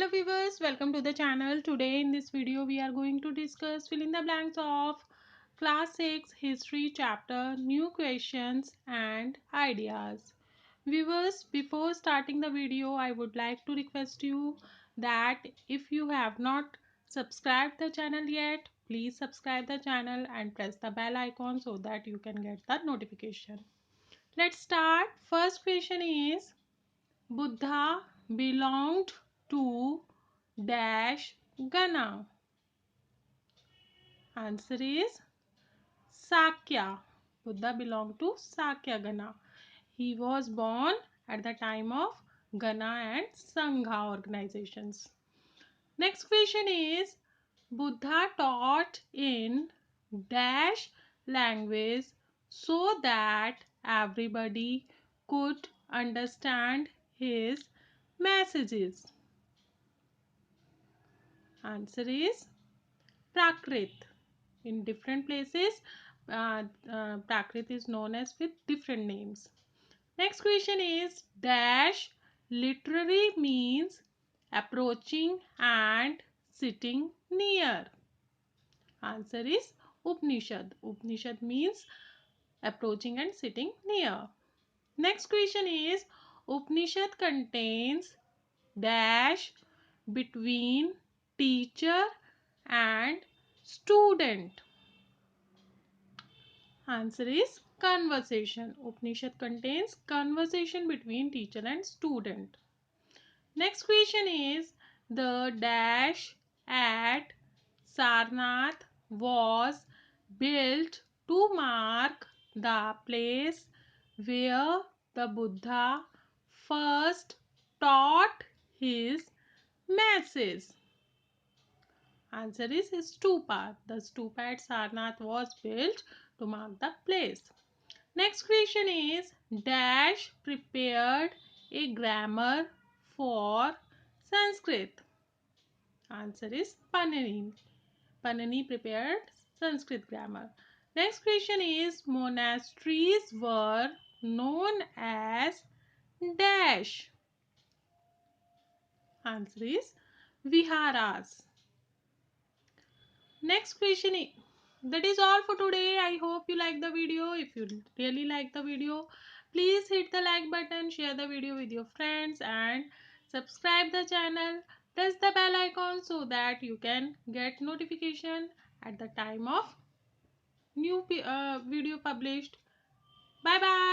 Hello viewers, welcome to the channel. Today in this video we are going to discuss fill in the blanks of class 6 history chapter, new questions and ideas. Viewers, before starting the video I would like to request you that if you have not subscribed the channel yet, please subscribe the channel and press the bell icon so that you can get the notification. Let's start. First question is, Buddha belonged to dash Gana. Answer is Sakya. Buddha belonged to Sakya Gana. He was born at the time of Gana and Sangha organizations. Next question is, Buddha taught in dash language so that everybody could understand his messages. Answer is Prakrit. In different places, Prakrit is known as with different names. Next question is, dash literally means approaching and sitting near. Answer is Upanishad. Upanishad means approaching and sitting near. Next question is, Upanishad contains dash between teacher and student. Answer is conversation. Upanishad contains conversation between teacher and student. Next question is, the dash at Sarnath was built to mark the place where the Buddha first taught his message. Answer is stupa. The stupa at Sarnath was built to mark the place. Next question is, dash prepared a grammar for Sanskrit. Answer is Panini. Panini prepared Sanskrit grammar. Next question is, monasteries were known as dash. Answer is viharas. Next question is, that is all for today. I hope you like the video. If you really like the video, please hit the like button, share the video with your friends and subscribe the channel. Press the bell icon so that you can get notification at the time of new video published. Bye bye.